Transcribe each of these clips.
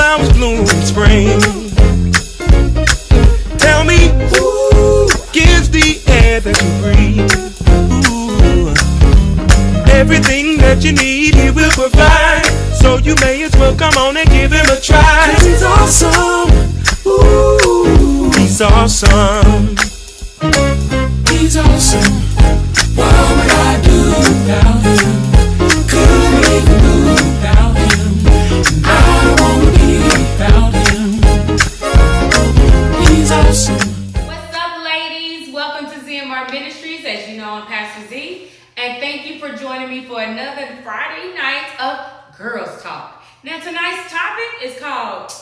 flowers bloom in spring. Tell me who gives the air that you breathe. Ooh. Everything that you need he will provide, so you may as well come on and give him a try. 'Cause he's awesome. Ooh, he's awesome. He's awesome. What would I do without him? Couldn't even do without him. I don't wanna be without him. He's awesome. What's up, ladies? Welcome to ZMR Ministries. As you know, I'm Pastor Z, and thank you for joining me for another Friday night of Girls Talk. Now, tonight's topic is called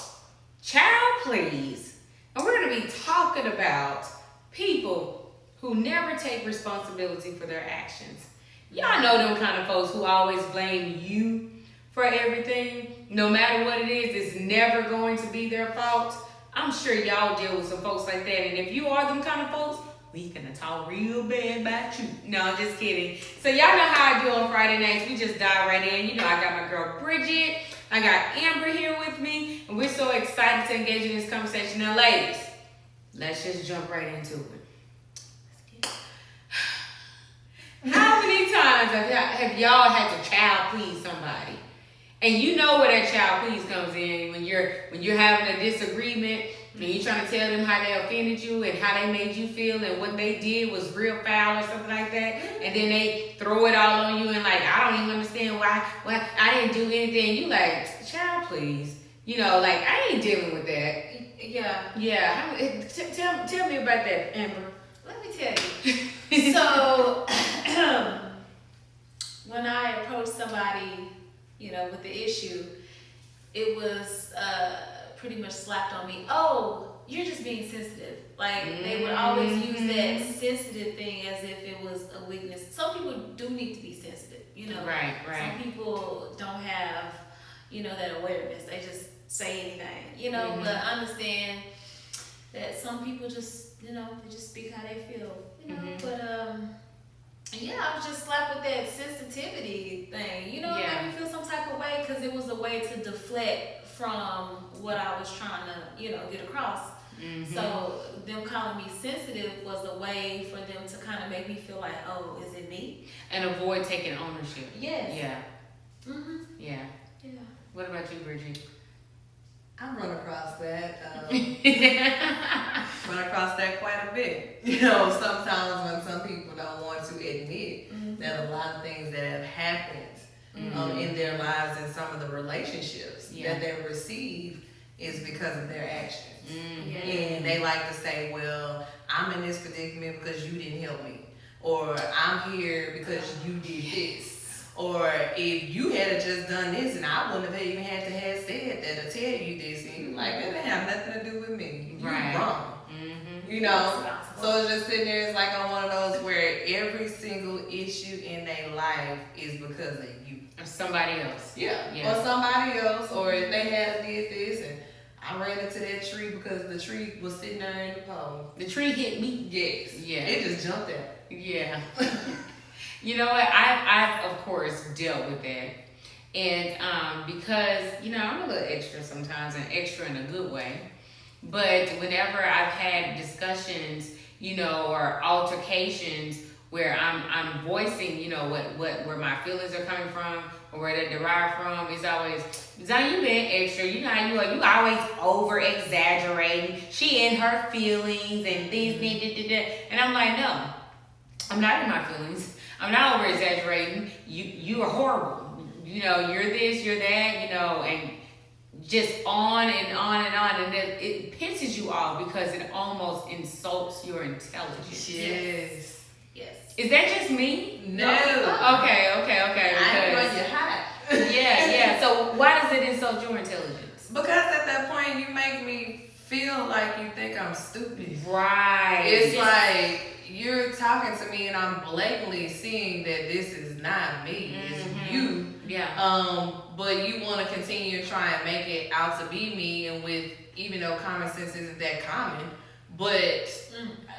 Child Please, and we're going to be talking about people who never take responsibility for their actions. Y'all know them kind of folks who always blame you for everything. No matter what it is, it's never going to be their fault. I'm sure y'all deal with some folks like that, and if you are them kind of folks, we gonna talk real bad about you. No, I'm just kidding. So y'all know how I do on Friday nights. We just dive right in. You know, I got my girl Bridget, I got Amber here with me, and we're so excited to engage in this conversation. Now, ladies, let's just jump right into it. How many times have y'all had to child please somebody? And you know where that child please comes in when you're having a disagreement and you're trying to tell them how they offended you and how they made you feel and what they did was real foul or something like that. And then they throw it all on you and like, I don't even understand why I didn't do anything. You like, child please. You know, like, I ain't dealing with that. Yeah. Yeah. Tell me about that, Amber. Let me tell you. So, when I approached somebody, with the issue, it was pretty much slapped on me. Oh, you're just being sensitive. Like, they would always use that sensitive thing as if it was a weakness. Some people do need to be sensitive, Right. Some people don't have, that awareness. They just say anything, but understand that some people just, they just speak how they feel, but, I was just slapped with that sensitivity thing, It made me feel some type of way because it was a way to deflect from what I was trying to, get across. Mm-hmm. So them calling me sensitive was a way for them to kind of make me feel like, oh, is it me? And avoid taking ownership. Yes. Yeah. Mm-hmm. Yeah. Yeah. What about you, Bridget? I run across that. Run across that quite a bit. Sometimes when some people don't want to admit that a lot of things that have happened in their lives and some of the relationships that they receive is because of their actions. And they like to say, well, I'm in this predicament because you didn't help me. Or I'm here because you did this. Or if you had just done this and I wouldn't have even had to have said that or tell you this, and you're like, that didn't have nothing to do with me. You're wrong. Mm-hmm. So it's just sitting there, it's like on one of those where every single issue in their life is because of you. Or somebody else. Yeah. Or somebody else, or if they had did this and I ran into that tree because the tree was sitting there in the pole. The tree hit me? Yes. Yeah. It just jumped out. Yeah. You know what? I've of course dealt with that, and because I'm a little extra sometimes, and extra in a good way. But whenever I've had discussions, or altercations where I'm voicing, where my feelings are coming from or where they're derived from, it's always, Zion, you being extra. You know how you are. You always over exaggerating. She in her feelings and things, and I'm like, no, I'm not in my feelings. I'm not over exaggerating. You are horrible. You're this, you're that, and just on and on and on. And it pisses you off because it almost insults your intelligence. Yes. Is that just me? No. Okay. I know you're hot. Yeah. So why does it insult your intelligence? Because at that point you make me feel like you think I'm stupid. Right. It's like you're talking to me and I'm blatantly seeing that this is not me, it's you. Yeah. But you want to continue to try and make it out to be me, and even though common sense isn't that common, but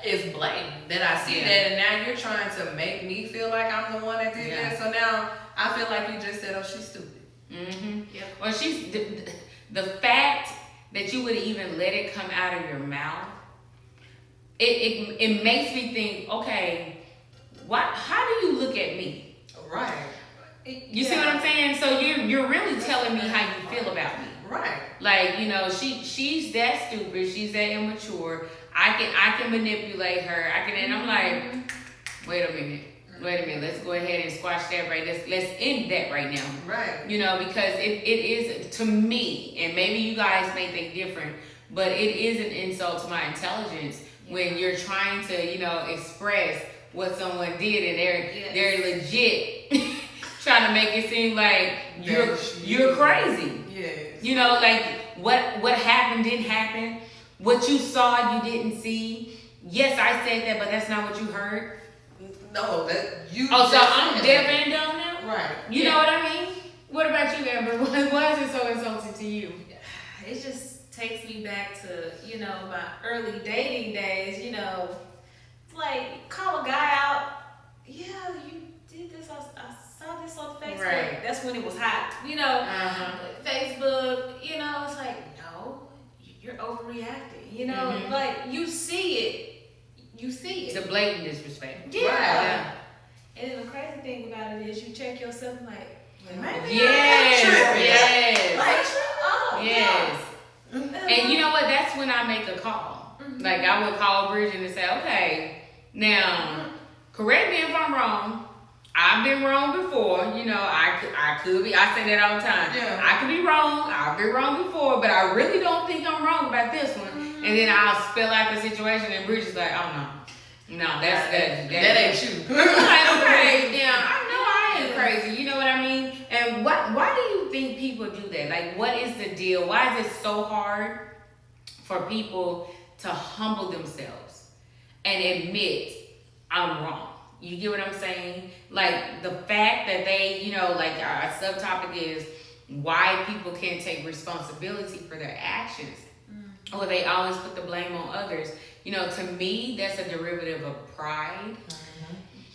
it's blatant that I see that, and now you're trying to make me feel like I'm the one that did that. So now I feel like you just said, oh, she's stupid. Mm-hmm. Yep. Well, the fact that you would even let it come out of your mouth, it makes me think, okay, how do you look at me? Right. You see what I'm saying? So you're really telling me how you feel about me. Right. Like, you know, she's that stupid, she's that immature. I can manipulate her. And I'm like, wait a minute. Let's go ahead and squash that right. Let's end that right now. Right. You know, because it is, to me, and maybe you guys may think different, but it is an insult to my intelligence when you're trying to, you know, express what someone did and they're legit trying to make it seem like you're crazy. Yes. You know, like what happened didn't happen. What you saw, you didn't see. Yes, I said that, but that's not what you heard. No, that you. Oh, so I'm deaf and dumb now? Right. You know what I mean? What about you, Amber? Why is it so insulting to you? It just takes me back to, you know, my early dating days. You know, it's like, call a guy out. Yeah, you did this. I saw this on Facebook. Right. That's when it was hot. You know, Facebook. You know, it's like, no, you're overreacting. You know, like you see it. You see it. It's a blatant disrespect. Yeah. Right. And the crazy thing about it is you check yourself like, Maybe Yes. like, Yes. And you know what? That's when I make a call. Like I would call Bridget and say, okay, now correct me if I'm wrong. I've been wrong before. You know, I could be. I say that all the time. Yeah. I could be wrong. I've been wrong before, but I really don't think I'm wrong about this one. And then I'll spell out the situation, and Bridget's like, oh no, that ain't you. I'm like, okay, yeah, I know I am crazy. You know what I mean? And why do you think people do that? Like, what is the deal? Why is it so hard for people to humble themselves and admit I'm wrong? You get what I'm saying? Like, the fact that they, you know, like our subtopic is why people can't take responsibility for their actions. Or they always put the blame on others. You know, to me, that's a derivative of pride.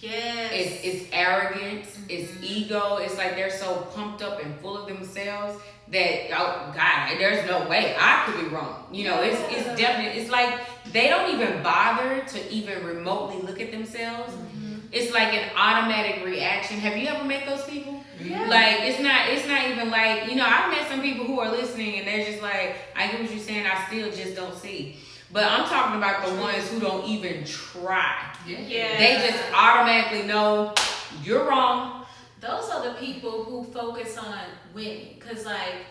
Yes. It's arrogance. It's ego. It's like they're so pumped up and full of themselves that, oh God, there's no way I could be wrong. You know, it's definitely, it's like they don't even bother to even remotely look at themselves. It's like an automatic reaction. Have you ever met those people? Yeah. Like, it's not even like, you know, I've met some people who are listening and they're just like, I get what you're saying, I still just don't see. But I'm talking about the ones who don't even try. Yeah. They just automatically know you're wrong. Those are the people who focus on winning. Cause like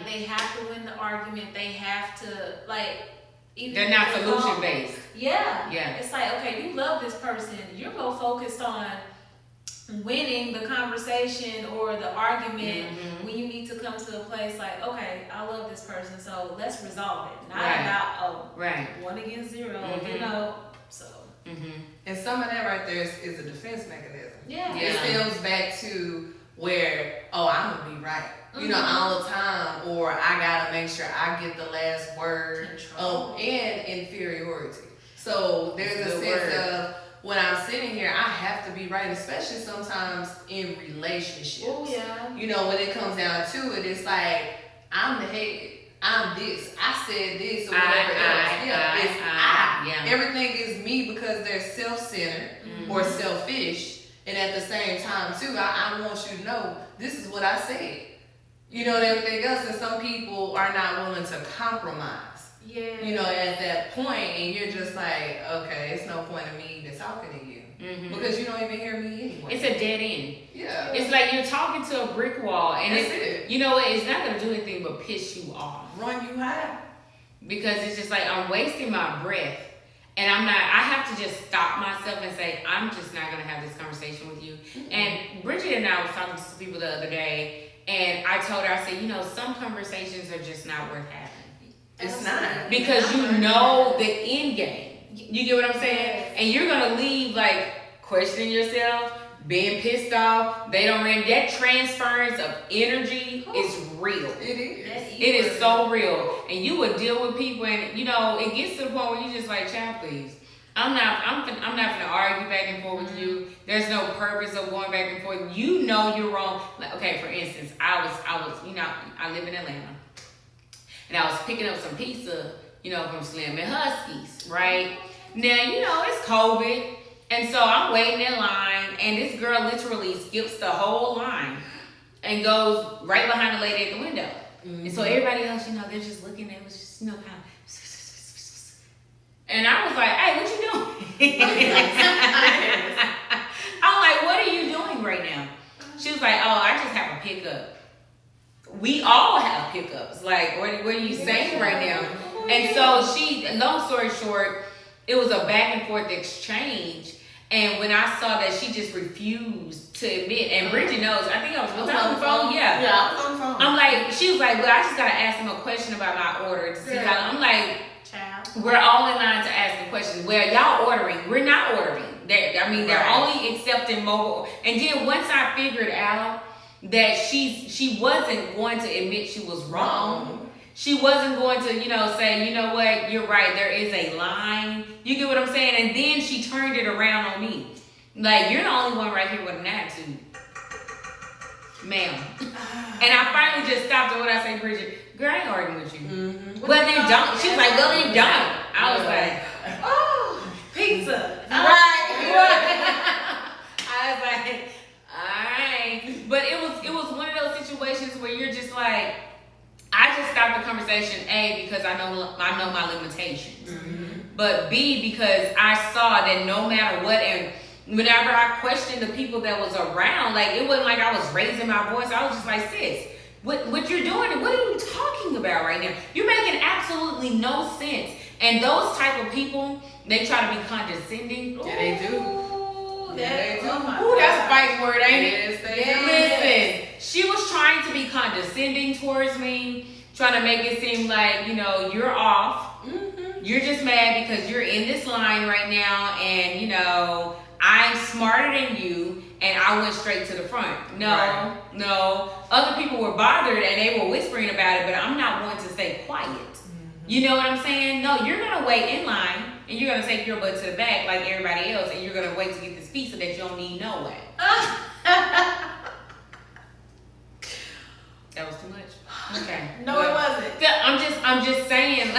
they have to win the argument. They have to even they're not solution based. Yeah. Yeah. It's like, okay, you love this person. You're more focused on winning the conversation or the argument when you need to come to a place like, okay, I love this person, so let's resolve it. Not about one against zero, you know. So and some of that right there is a defense mechanism. yeah. It stems back to where, I'm gonna be right. You know, all the time, or I gotta make sure I get the last word. And inferiority. So there's a sense of when I'm sitting here, I have to be right, especially sometimes in relationships. Oh yeah. You know, when it comes down to it, it's like I'm the head. I'm this. I said this or whatever else. It's I. Yeah. Everything is me because they're self-centered or selfish, and at the same time too, I want you to know this is what I said. You know, and everything else, and some people are not willing to compromise. Yeah. You know, at that point, and you're just like, okay, it's no point in me even talking to you because you don't even hear me anyway. It's a dead end. Yeah. It's like you're talking to a brick wall, and That's it. You know what? It's not gonna do anything but piss you off. Run you high. Because it's just like I'm wasting my breath, and I have to just stop myself and say, I'm just not gonna have this conversation with you. And Bridget and I was talking to some people the other day, and I told her, I said, you know, some conversations are just not worth having. It's not. Because you know the end game. You get what I'm saying? And you're gonna leave like questioning yourself, being pissed off. They don't read that transference of energy is real. It is. It is so real. And you would deal with people, and you know, it gets to the point where you just like, child, please. I'm not gonna argue back and forth with you. There's no purpose of going back and forth. You know you're wrong. Like, okay, for instance, I was, you know, I live in Atlanta. and I was picking up some pizza, from Slim and Husky's, right? Now, it's COVID, and so I'm waiting in line, and this girl literally skips the whole line and goes right behind the lady at the window. And so everybody else, they're just looking, it was just, kind of, and I was like, hey, what you doing? I'm like, what are you doing right now? She was like, oh, I just have a pickup. We all have pickups. Like, what are you saying right now? And so long story short, it was a back and forth exchange. And when I saw that she just refused to admit, and Bridget knows, I think I was on the phone. Yeah. Yeah, I was on the phone. I'm like, she was like, well, I just got to ask him a question about my order to see how, I'm like, child, we're all in line to ask the question. Well, y'all ordering. We're not ordering. They're only accepting mobile. And then once I figured out that she wasn't going to admit she was wrong. She wasn't going to, say, you know what, you're right, there is a line. You get what I'm saying? And then she turned it around on me. Like, you're the only one right here with an attitude. Ma'am. And I finally just stopped at what I say, Bridget, girl, I ain't arguing with you. Mm-hmm. Well, then don't. She was like, well, then don't. I was like, oh, pizza. Right. I was like, all right. But it was one of those situations where you're just like, I just stopped the conversation, A, because I know my limitations. Mm-hmm. But B, because I saw that no matter what, and whenever I questioned the people that was around, like, it wasn't like I was raising my voice. I was just like, sis, what you're doing, what are you talking about right now? You're making absolutely no sense. And those type of people, they try to be condescending. Yeah, they do. They do. Ooh, that's a fight word, ain't it? Yes, they do. Listen, she was trying to be condescending towards me, trying to make it seem like, you're off. Mm-hmm. You're just mad because you're in this line right now, and, I'm smarter than you, and I went straight to the front. No. Other people were bothered, and they were whispering about it, but I'm not one to stay quiet. Mm-hmm. You know what I'm saying? No, you're going to wait in line, and you're going to take your butt to the back like everybody else, and you're going to wait to get this pizza that you don't need no way. That was too much. Okay. No, it wasn't. I'm just saying.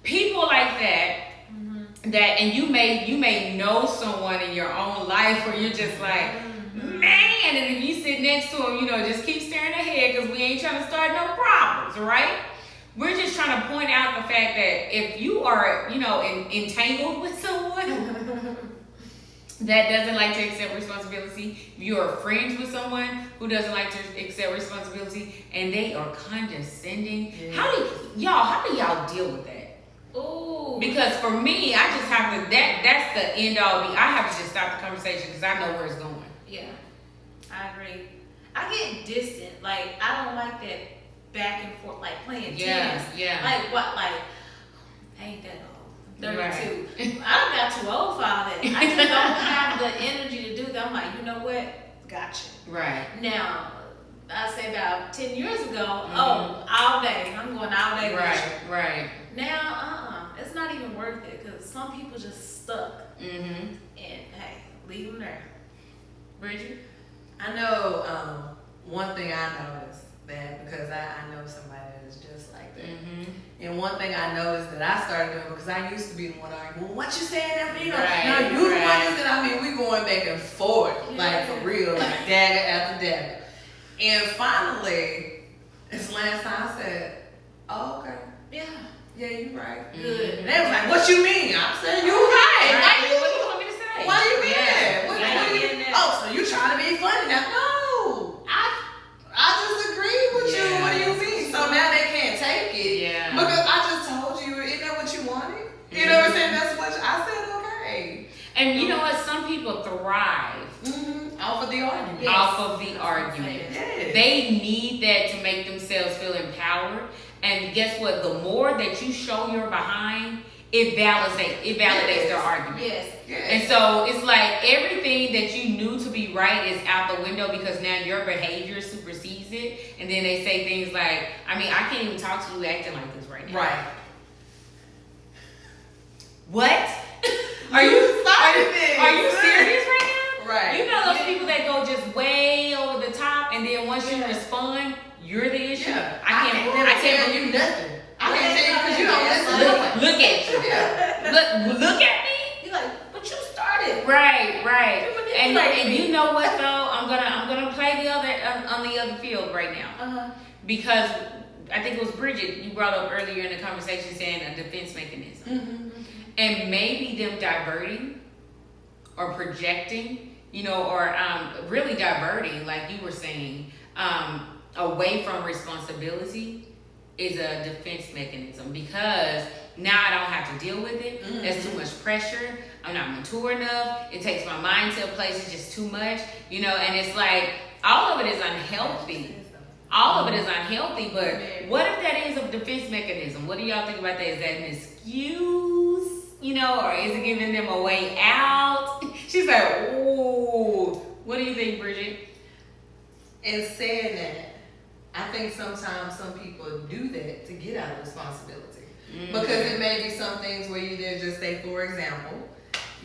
People like that. Mm-hmm. That, and you may know someone in your own life where you're just like, man, and if you sit next to them, just keep staring ahead because we ain't trying to start no problems, right? We're just trying to point out the fact that if you are, entangled with someone that doesn't like to accept responsibility, if you are friends with someone who doesn't like to accept responsibility, and they are condescending, how do y'all deal with that? Ooh. Because for me, I just have to, that's the end all be. I have to just stop the conversation because I know where it's going. Yeah, I agree. I get distant. Like, I don't like that back and forth, like playing tennis. Yeah. Like, what, like, I ain't that old. 32. Right. I got too old for all that. I just don't have the energy to do that. I'm like, you know what? Gotcha. Right. Now, I say about 10 years ago, all day. I'm going all day. Right. Now, it's not even worth it because some people just stuck. Mm-hmm. And hey, leave them there. Bridget? I know one thing I noticed that because I know somebody that is just like that. Mm-hmm. And one thing I noticed that I started doing because I used to be the one arguing, well, what you saying that for? No, you the one that we going back and forth, like for real, like dagger after dagger. And finally, this last time I said, oh, okay. Yeah, you right. Good. And they was like, what you mean? I'm saying, you right. What do you want me to say? Why you mad? Oh, so you trying to be funny now? No. I just agreed with you. What do you mean? So now they can't take it. Yeah. Because I just told you, isn't that what you wanted? You know what I'm saying? That's what I said, okay. And you know what? Some people thrive. Mm-hmm. Off of the argument. Yes. Off of the argument. Yes. They need that to make themselves feel empowered. And guess what? The more that you show your behind, it validates their argument. Yes. And so it's like everything that you knew to be right is out the window because now your behavior supersedes it. And then they say things like, I can't even talk to you acting like this right now. Right. What? Are you serious right now? Right. You know those people that go just way over the top, and then once you respond, you're the issue. Yeah. I can't tell you nothing. I can't tell you because you don't listen. Look at you. Yeah. Look at me. You're like, but you started. Right. And me. you know what though? I'm gonna play the other on the other field right now. Because I think it was Bridget you brought up earlier in the conversation saying a defense mechanism. And maybe them diverting or projecting, or really diverting, like you were saying, away from responsibility is a defense mechanism, because now I don't have to deal with it. That's too much pressure. I'm not mature enough. It takes my mind to a place. It's just too much, and it's like all of it is unhealthy. All of it is unhealthy, but what if that is a defense mechanism? What do y'all think about that? Is that an excuse, or is it giving them a way out? She's like, ooh. What do you think, Bridget? And saying that, I think sometimes some people do that to get out of responsibility. Because it may be some things where you did just say, for example,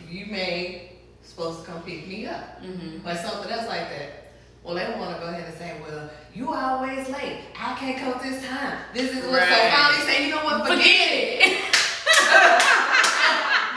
you may supposed to come pick me up. Or something else like that. Well, they want to go ahead and say, well, you always late. I can't come this time. This is what. So finally say, you know what? Forget it.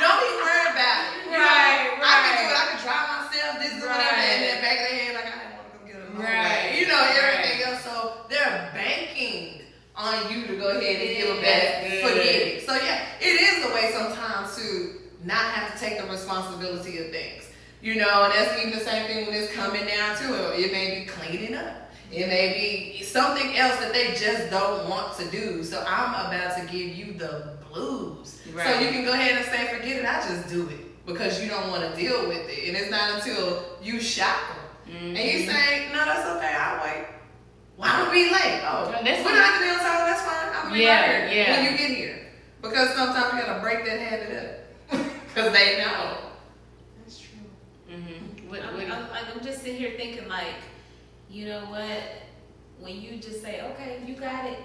Don't be worried about it. Right. I can do it. I can try myself. This is whatever. And then back of their head, like, I didn't want to go get it. Everything else. So they're banking on you to go ahead and give it back. Forget it. So yeah, it is a way sometimes to not have to take the responsibility of things. And that's even the same thing when it's coming down to it. It may be cleaning up. It may be something else that they just don't want to do. So I'm about to give you the blues. Right. So you can go ahead and say, forget it, I just do it. Because you don't want to deal with it. And it's not until you shock them. And you say, no, that's okay, I'll wait. Well, I'm going to be late. Oh, we're not going to be on time, that's fine. I'm going to be right here when you get here. Because sometimes you got to break that habit up. Because they know. I'm just sitting here thinking, like, you know what? When you just say, okay, you got it,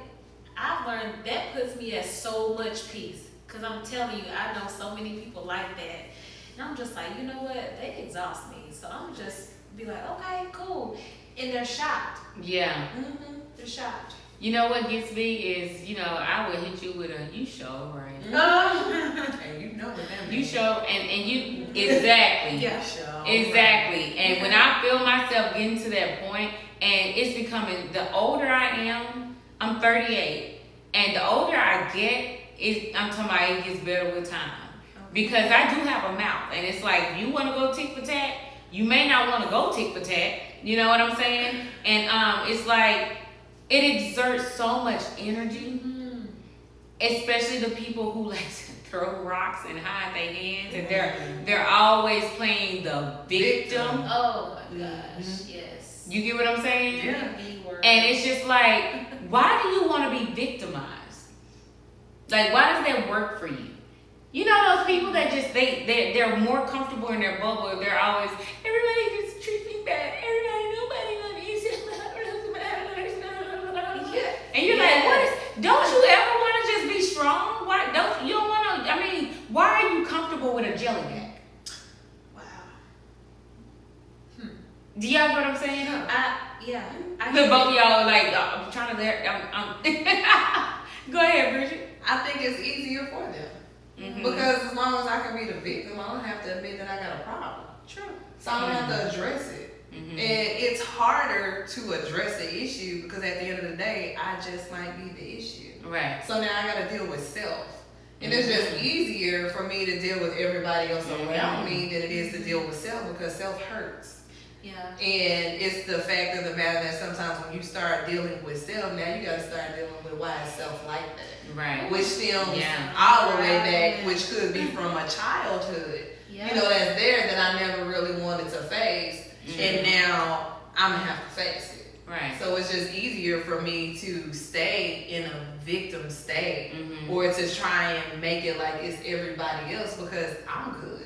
I've learned that puts me at so much peace. Because I'm telling you, I know so many people like that. And I'm just like, you know what? They exhaust me. So I'm just be like, okay, cool. And they're shocked. Yeah. They're shocked. You know what gets me is, I would hit you with a you show, right? And you know what that means. You show, and you, exactly. Yeah. Exactly. And when I feel myself getting to that point, and it's becoming, the older I am, I'm 38, and the older I get, I'm talking about it gets better with time. Because I do have a mouth, and it's like, you want to go tick for tack, you may not want to go tick for tack, you know what I'm saying? And it's like, it exerts so much energy, especially the people who like to throw rocks and hide their hands, and they're always playing the victim. Oh my gosh, yes. You get what I'm saying? Yeah. And it's just like, why do you want to be victimized? Like, why does that work for you? You know those people that just they're more comfortable in their bubble. They're always, everybody just treats me bad. Nobody loves me. And you're like, what is, don't you ever want to just be strong? Why you don't want to, why are you comfortable with a jelly bag? Wow. Do y'all know what I'm saying? Yeah. Look, both of y'all like, I'm trying to go ahead, Bridget. I think it's easier for them. Because as long as I can be the victim, I don't have to admit that I got a problem. True. So I don't have to address it. And it's harder to address the issue because at the end of the day, I just might be the issue. Right. So now I got to deal with self. And it's just easier for me to deal with everybody else around me than it is to deal with self, because self hurts. Yeah. And it's the fact of the matter that sometimes when you start dealing with self, now you got to start dealing with why is self like that. Right. Which stems all the way back, which could be from a childhood. Yeah. That's there that I never really wanted to face. And now I'm going to have to face it. Right. So it's just easier for me to stay in a victim state or to try and make it like it's everybody else because I'm good.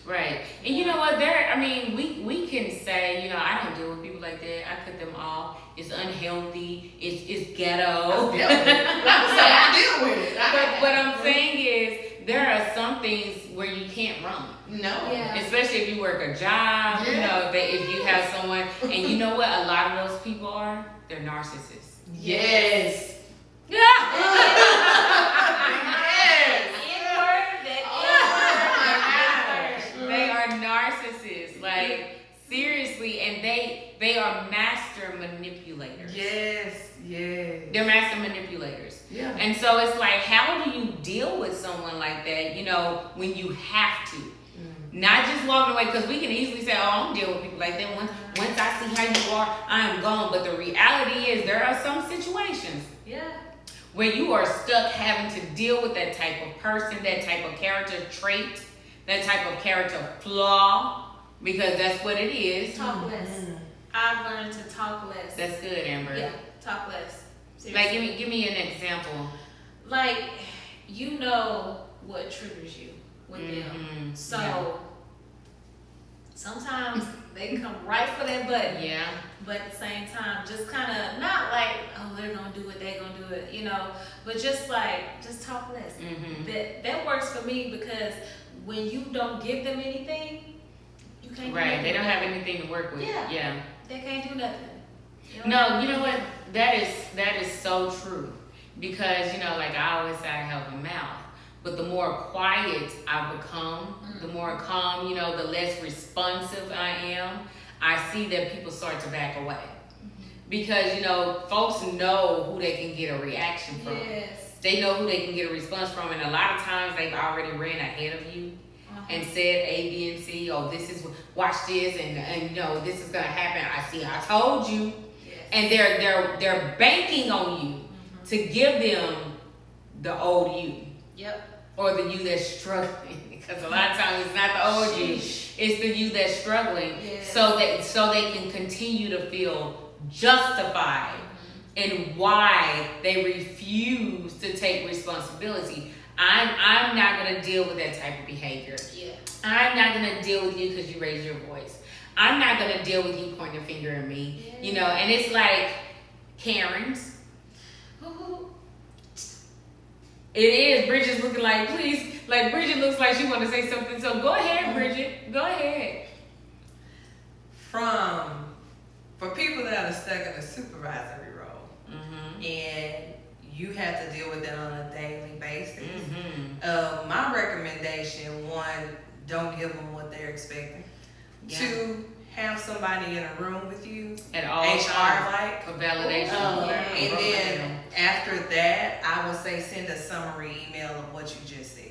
Right. And you know what? We can say, I don't deal with people like that. I cut them off. It's unhealthy. It's ghetto. I deal with it. But what I'm saying is there are some things where you can't run. No. Yeah. Especially if you work a job, Yeah. if you have someone, and you know what a lot of those people are? They're narcissists. Yes. They are narcissists, like seriously, and they are master manipulators. Yes. They're master manipulators. Yeah. And so it's like, how do you deal with someone like that, when you have to? Not just walking away, because we can easily say, oh, I don't deal with people like that. Once I see how you are, I am gone. But the reality is there are some situations where you are stuck having to deal with that type of person, that type of character trait, that type of character flaw, because that's what it is. Talk less. I've learned to talk less. That's good, Amber. Yeah, talk less. Seriously. Like, give me an example. Like, you know what triggers you with them. So sometimes they can come right for that button. Yeah. But at the same time, just kind of not like, oh, they're gonna do it, they're gonna do it, but just talk less. That works for me, because when you don't give them anything, you can't. Right. They don't have anything to work with. Yeah. They can't do nothing. No, you know what? That is so true. Because, like I always say, I have a mouth. But the more quiet I become, the more calm, the less responsive I am, I see that people start to back away. Because, folks know who they can get a reaction from. Yes. They know who they can get a response from. And a lot of times they've already ran ahead of you and said A, B, and C. Oh, this is, watch this, and this is going to happen. I told you. Yes. And they're banking on you to give them the old you. Yep. Or the you that's struggling. Because a lot of times it's not the old you, it's the you that's struggling. Yes. So they can continue to feel justified in why they refuse to take responsibility. I'm not gonna deal with that type of behavior. Yeah. I'm not gonna deal with you because you raised your voice. I'm not gonna deal with you pointing a finger at me. Yeah. And it's like Karen's. It is. Bridget's looking like, please. Like, Bridget looks like she want to say something. So go ahead, Bridget. Go ahead. For people that are stuck in a supervisory role, and you have to deal with it on a daily basis, my recommendation, one, don't give them what they're expecting. Yeah. Two, have somebody in a room with you At all HR times. like For validation. and then after that, I would say send a summary email of what you just said,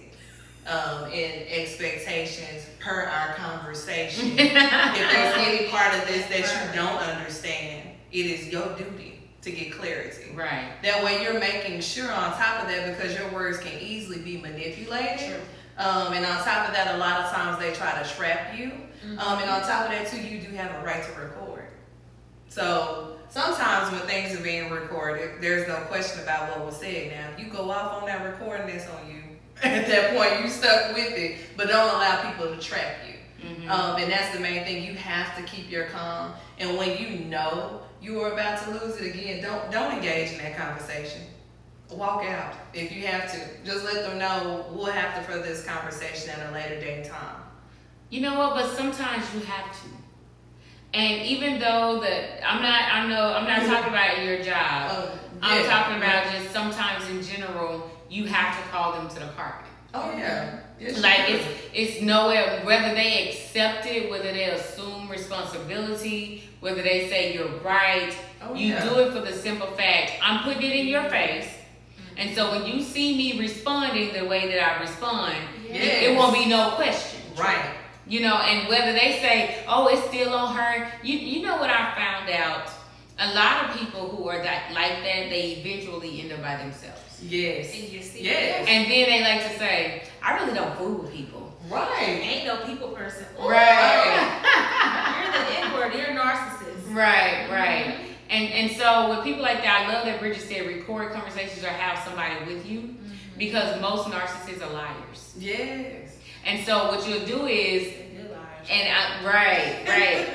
in expectations per our conversation. If there's any part of this that you don't understand, it is your duty to get clarity. Right. That way you're making sure on top of that, because your words can easily be manipulated. Sure. And on top of that, a lot of times they try to trap you. And on top of that too, you do have a right to record. So sometimes when things are being recorded, there's no question about what was said. Now, if you go off on that recording, that's on you. At that point, you stuck with it, but don't allow people to trap you. And that's the main thing. You have to keep your calm. And when you know you are about to lose it again, don't engage in that conversation. Walk out if you have to. Just let them know we'll have to further this conversation at a later date and time. You know what? But sometimes you have to. And even though I'm not talking about your job. I'm talking about just sometimes in general, you have to call them to the carpet. Oh yeah. Yes, Like it's nowhere, whether they accept it, whether they assume responsibility, whether they say you're right. You do it for the simple fact, I'm putting it in your face. And so when you see me responding the way that I respond, it won't be no question. Right. And whether they say, oh, it's still on her. You know what I found out? A lot of people who are like that, they eventually end up by themselves. Yes. Yes. And then they like to say, I really don't fool with people. Right. Ain't no people person. Right. You're the N-word. You're a narcissist. Right. And so with people like that, I love that Bridget said record conversations or have somebody with you, because most narcissists are liars. Yes. And so what you'll do is,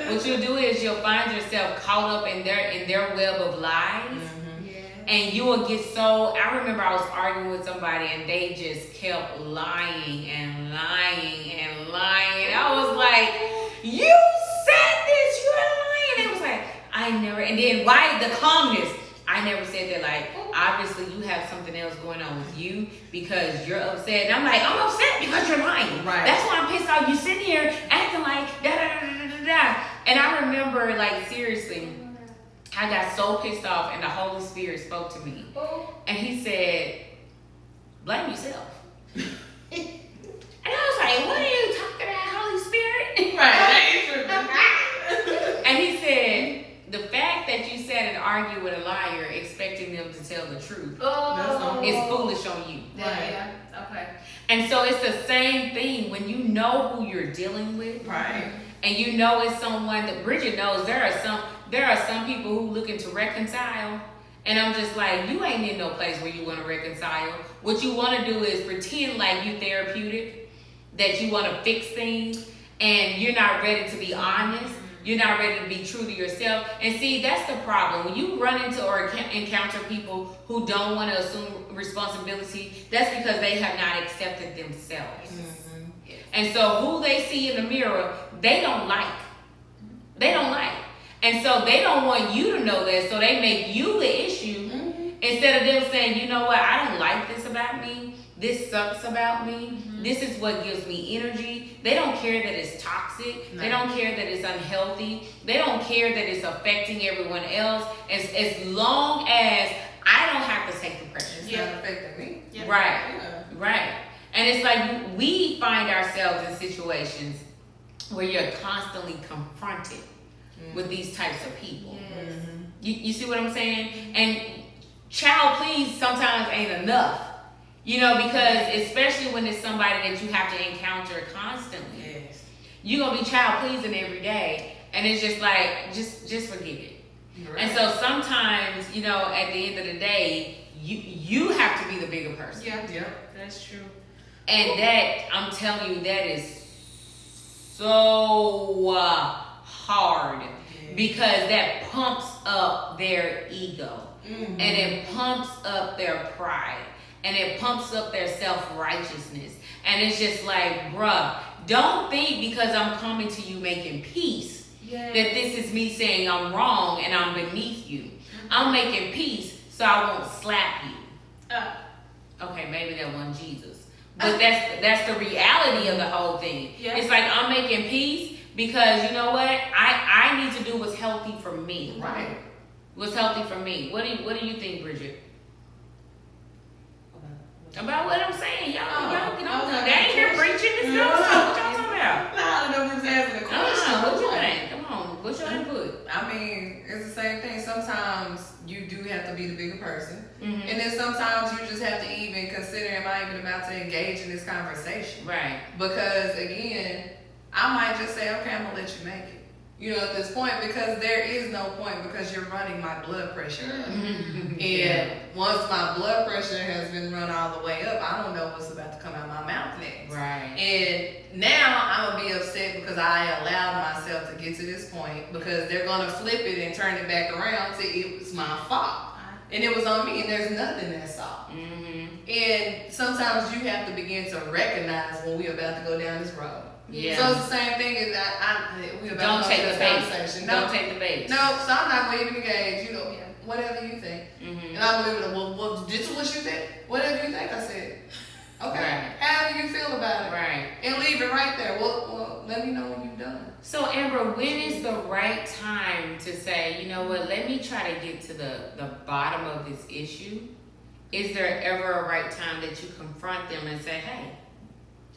what you'll do is you'll find yourself caught up in their web of lies. And you will get I remember I was arguing with somebody and they just kept lying and lying and lying. I was like, you said this, you're lying. It was like, I never, and then why the calmness? I I never said that. Like, obviously, you have something else going on with you because you're upset. And I'm like, I'm upset because you're lying. Right. That's why I'm pissed off. You sitting here acting like da da da da da da. And I remember, like, seriously, I got so pissed off, and the Holy Spirit spoke to me, and He said, "Blame yourself." And I was like, "What are you talking about, Holy Spirit?" Right. And He said, "The fact that you sat and argued with a liar, expecting them to tell the truth, is foolish on you." Yeah. Okay. And so it's the same thing when you know who you're dealing with, Right. and you know it's someone that Bridget knows. There are some people who looking to reconcile, and I'm just like, you ain't in no place where you want to reconcile. What you want to do is pretend like you therapeutic, that you want to fix things, and you're not ready to be honest. You're not ready to be true to yourself. And see, that's the problem. When you run into or encounter people who don't want to assume responsibility, that's because they have not accepted themselves. And so who they see in the mirror, they don't like. They don't like. And so they don't want you to know that, so they make you the issue instead of them saying, you know what, I don't like this about me. This sucks about me. This is what gives me energy. They don't care that it's toxic. No. They don't care that it's unhealthy. They don't care that it's affecting everyone else. As long as I don't have to take the pressure. It's not affecting me. Yeah. Right. Yeah. Right. And it's like we find ourselves in situations where you're constantly confronted with these types of people. Yes. You see what I'm saying? And child please sometimes ain't enough. You know, because especially when it's somebody that you have to encounter constantly. Yes. You're going to be child pleasing every day. And it's just like, just forget it. Right. And so sometimes, you know, at the end of the day, you have to be the bigger person. Yeah. Yep. That's true. And that, I'm telling you, that is so hard because that pumps up their ego and it pumps up their pride and it pumps up their self-righteousness. And it's just like, bruh, don't think because I'm coming to you making peace that this is me saying I'm wrong and I'm beneath you. I'm making peace so I won't slap you. Okay, maybe that wasn't Jesus. But that's the reality of the whole thing. Yeah. It's like I'm making peace because you know what? I need to do what's healthy for me. Right. What's healthy for me. What do you think, Bridget? About what I'm saying. Y'all get on. They ain't here preaching this stuff. What y'all talking about? No, I don't know if it's asking a question. What you think? Come on. What's your input? I mean, it's the same thing. Sometimes you do have to be the bigger person. And then sometimes you just have to even consider, am I even about to engage in this conversation? Right. Because again, I might just say, okay, I'm going to let you make it. You know, at this point, because there is no point because you're running my blood pressure up. And once my blood pressure has been run all the way up, I don't know what's about to come out my mouth next. Right. And now I'm going to be upset because I allowed myself to get to this point because they're going to flip it and turn it back around to it was my fault. And it was on me and there's nothing that's fault. And sometimes you have to begin to recognize when we're about to go down this road. Yeah. So it's the same thing as we about to go take to the this bait. conversation. Don't take the bait. No, so I'm not going to even engage. You know, whatever you think. And I'm going to well, this is what you said. Whatever you think, I said. Okay. Right. How do you feel about it? Right. And leave it right there. Well, let me know when you've done. So Amber, when is the right time to say, you know what, let me try to get to the bottom of this issue? Is there ever a right time that you confront them and say, hey,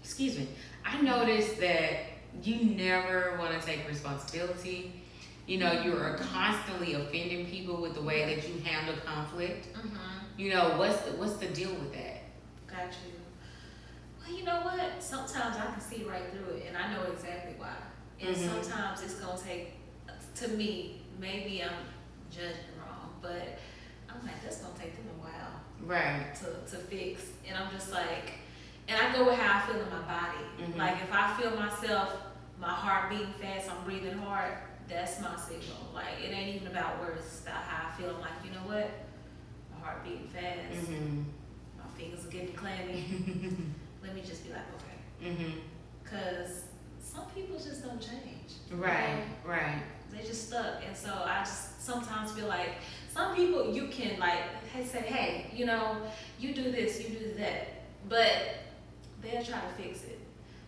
excuse me, I noticed that you never want to take responsibility. You know, you are constantly offending people with the way that you handle conflict. You know, what's the deal with that? Got you. Well, you know what? Sometimes I can see right through it, and I know exactly why. And sometimes it's gonna take, to me, maybe I'm judging wrong, but I'm like, that's gonna take them a while, Right. to fix. And I'm just like, and I go with how I feel in my body. Like if I feel myself, my heart beating fast, I'm breathing hard, that's my signal. Like it ain't even about words, it's about how I feel. I'm like, you know what? My heart beating fast, my fingers are getting clammy. Let me just be like, okay. Cause some people just don't change. Right, right. They just stuck. And so I just sometimes feel like some people you can like say, hey, you know, you do this, you do that, but they'll try to fix it.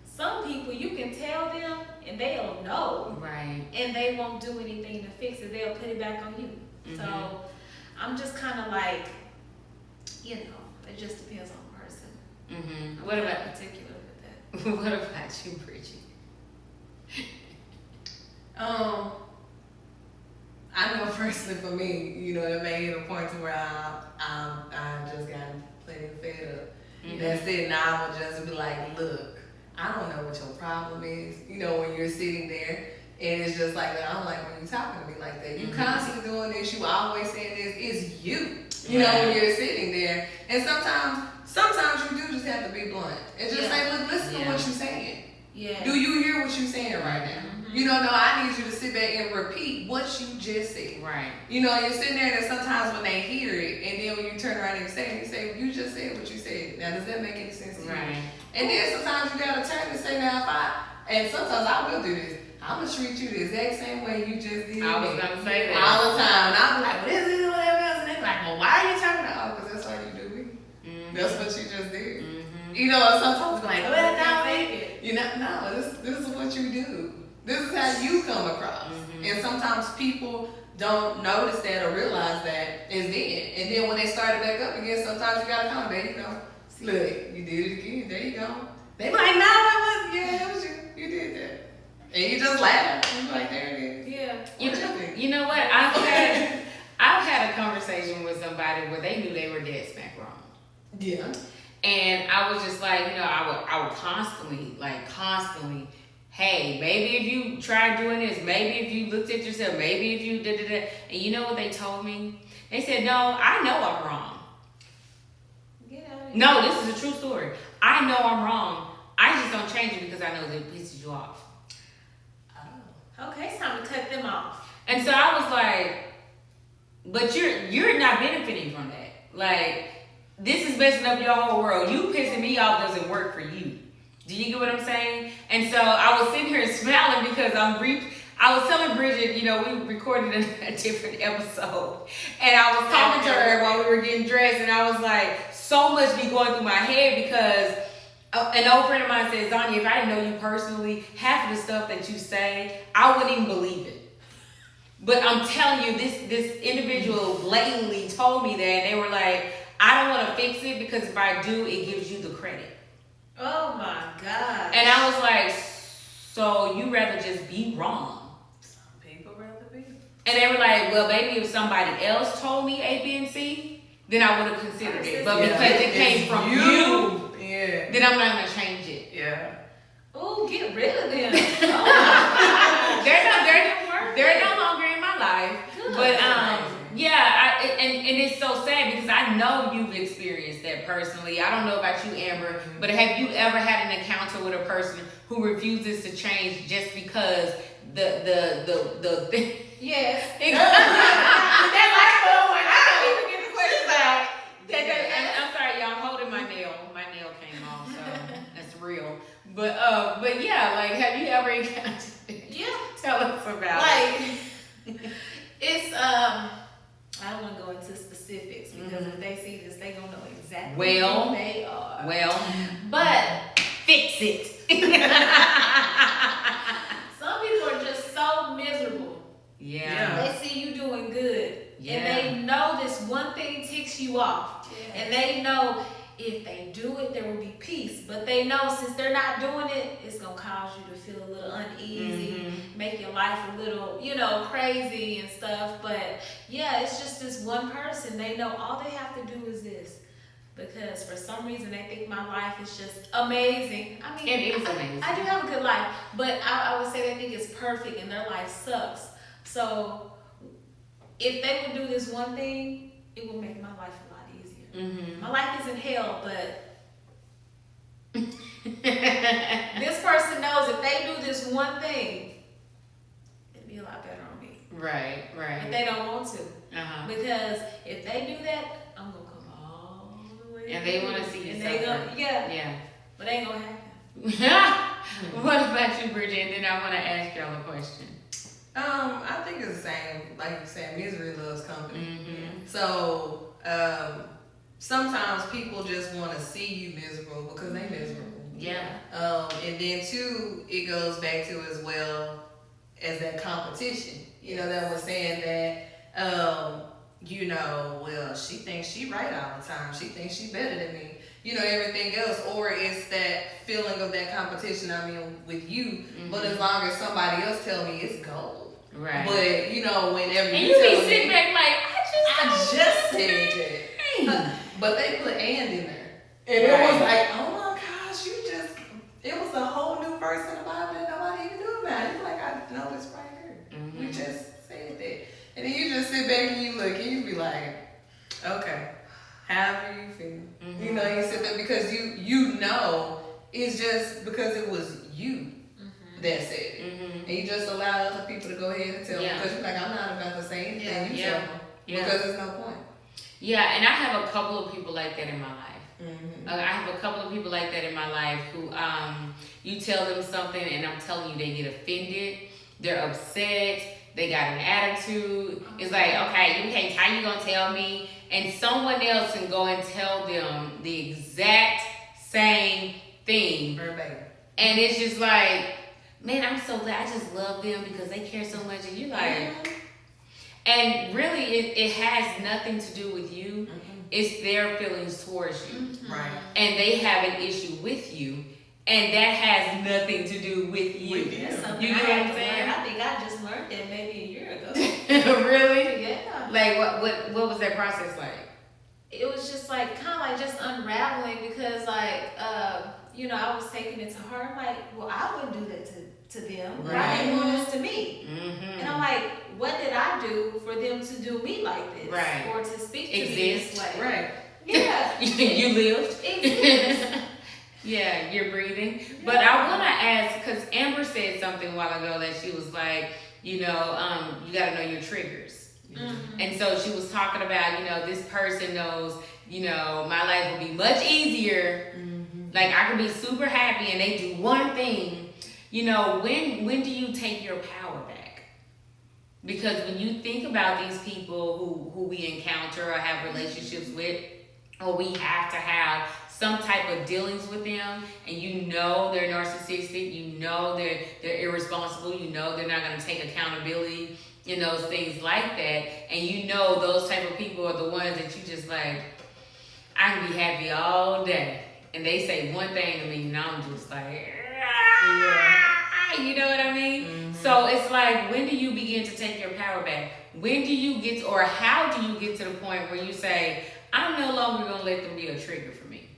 Some people you can tell them and they'll know, Right. and they won't do anything to fix it. They'll put it back on you. So I'm just kind of like, you know, it just depends on the person. What I'm about not particular with that? what about you, Bridget? I know personally for me, you know, it may hit a point to where I just gotten plenty fed up. That's it. Now I would just be like, look, I don't know what your problem is. You know, when you're sitting there and it's just like that, I'm like, when you talking to me like that, you constantly doing this, you always saying this, it's you. You know, when you're sitting there. And sometimes you do just have to be blunt. And just say, look, listen to what you're saying. Yeah. Do you hear what you're saying right now? You know, no, I need you to sit back and repeat what you just said. Right. You know, you're sitting there and sometimes when they hear it, and then when you turn around and you say, you just said what you said. Now, does that make any sense to you? Right. And then sometimes you gotta turn and say, now and sometimes I will do this. I'm gonna treat you the exact same way you just did. I was gonna say that. All the time. And I'll be like, what is it, whatever else? And they're like, well, why are you talking about? Oh, because that's how you do me. That's what you just did. You know, sometimes like, well, no, you know, no, this is what you do. This is how you come across. And sometimes people don't notice that or realize that is then. And then when they start it back up again, sometimes you gotta come, there you go. Look, you did it again, there you go. They like, no, it was you. You did that. And you just laugh. You're like, there it is. Yeah. You know what? I've had a conversation with somebody where they knew they were dead smack wrong. Yeah. And I was just like, you know, I would constantly, hey, maybe if you tried doing this, maybe if you looked at yourself, maybe if you did it. And you know what they told me? They said, no, I know I'm wrong. Get out of here. No, this is a true story. I know I'm wrong. I just don't change it because I know that it pisses you off. Okay, it's time to cut them off. And so I was like, but you're not benefiting from that. Like, this is messing up your whole world. You pissing me off doesn't work for you. Do you get what I'm saying? And so I was sitting here smiling because I was telling Bridget, you know, we recorded a different episode. And I was talking to her while we were getting dressed. And I was like, so much be going through my head because an old friend of mine said, Zanya, if I didn't know you personally, half of the stuff that you say, I wouldn't even believe it. But I'm telling you, this individual blatantly told me that. And they were like, I don't want to fix it because if I do, it gives you the credit. Oh my God. And I was like, so you rather just be wrong? Some people rather be. And they were like, well, maybe if somebody else told me A, B, and C, then I would have considered it. But because it came from you, then I'm not going to change it. Yeah. Oh, get rid of them. They're no longer in my life. Good. But yeah, and it's so sad because I know you've experienced that personally. I don't know about you, Amber, but have you ever had an encounter with a person who refuses to change just because the thing? Yes. That's like, oh my God, I don't even get the question out. I'm sorry, y'all. I'm holding my nail. My nail came off, so that's real. But yeah, like, have you ever encountered it? Yeah. Tell us about Like, it's I don't want to go into specifics because if they see this, they gonna know exactly who they are. Well, But fix it. some people are just so miserable. Yeah. They see you doing good, Yeah. and they know this one thing ticks you off, and they know if they do it, there will be peace. But they know since they're not doing it, it's gonna cause you to feel a little uneasy, make your life a little, you know, crazy and stuff. But yeah, it's just this one person. They know all they have to do is this. Because for some reason they think my life is just amazing. I mean, It is amazing. I do have a good life, but I would say they think it's perfect and their life sucks. So if they would do this one thing, it would make my life a lot easier. My life isn't hell, but this person knows if they do this one thing, it'd be a lot better on me. Right. But they don't want to. Because if they do that, I'm going to come all the way. and they want to see you and suffer. they go, Yeah. But it ain't going to happen. What about you, Bridget? And then I want to ask y'all a question. I think it's the same. Like you said, misery loves company. So sometimes people just want to see you miserable because they miserable. Yeah. And then too, it goes back to as well as that competition. You know, that was saying that, you know, well, she thinks she right all the time. She thinks she better than me. You know, everything else. Or it's that feeling of that competition, I mean, with you. But as long as somebody else tell me it's gold. Right. But, you know, whenever and you be tell sitting me, back like, I just said that. But they put and in there. And Right. it was like, oh my gosh, it was a whole new verse in the Bible that nobody even knew about. You're like, I know this right here. We just said that. And then you just sit back and you look and you be like, okay, however you feel. You know, you sit there because you know it's just because it was you that said it. And you just allow other people to go ahead and tell them because you're like, I'm not about to say anything. You tell them because there's no point. Yeah, and I have a couple of people like that in my life. I have a couple of people like that in my life who you tell them something and I'm telling you they get offended, they're upset, they got an attitude. It's like, okay, you can't, how you gonna tell me? And someone else can go and tell them the exact same thing. Verbatim. And it's just like, man, I'm so glad. I just love them because they care so much. And you're like, and really it has nothing to do with you. It's their feelings towards you. Right. And they have an issue with you. And that has nothing to do with you. That's something You know I what I'm had to saying? learn. I think I just learned that maybe a year ago. Really? Yeah. Like what was that process like? It was just like kind of like just unraveling because like you know, I was taking it to her. I'm like, well, I wouldn't do that to them. Right. Why they doing this to me? And I'm like, what did I do for them to do me like this? Right. Or to speak to me Exist. this way? Right. Yeah. You lived. Exist. Yeah, you're breathing. But I want to ask, because Amber said something a while ago that she was like, you know, you got to know your triggers. And so she was talking about, you know, this person knows, you know, my life will be much easier. Like I can be super happy and they do one thing. You know, when do you take your power back? Because when you think about these people who we encounter or have relationships with, or we have to have some type of dealings with them, and you know they're narcissistic, you know they're irresponsible, you know they're not going to take accountability, you know, things like that, and you know those type of people are the ones that you just like, I can be happy all day, and they say one thing to me, and I'm just like, you know what I mean? So it's like, when do you begin to take your power back? When do you get, or how do you get to the point where you say, I'm no longer going to let them be a trigger for me?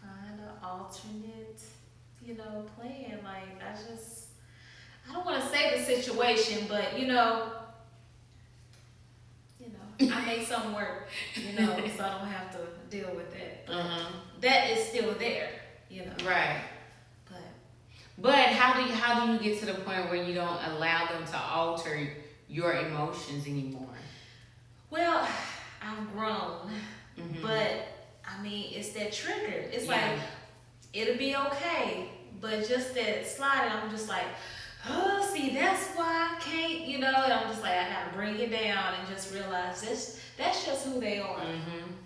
Find an alternate, you know, plan. Like, I don't want to say the situation, but, you know, I make something work, you know, so I don't have to deal with it. That is still there, you know. Right. But how do you get to the point where you don't allow them to alter your emotions anymore? Well, I've grown, but I mean, it's that trigger. It's like, it'll be okay, but just that sliding, I'm just like, oh, see, that's why I can't, you know, and I'm just like, I gotta bring it down and just realize that's just who they are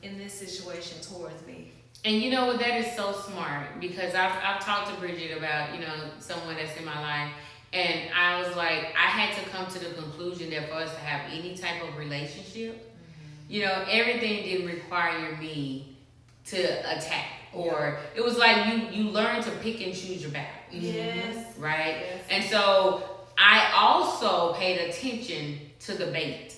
in this situation towards me. And you know what, that is so smart, because I've talked to Bridget about, you know, someone that's in my life, and I was like, I had to come to the conclusion that for us to have any type of relationship, you know, everything didn't require me to attack, or it was like you learn to pick and choose your battles. Yes. Right? Yes. And so I also paid attention to the bait.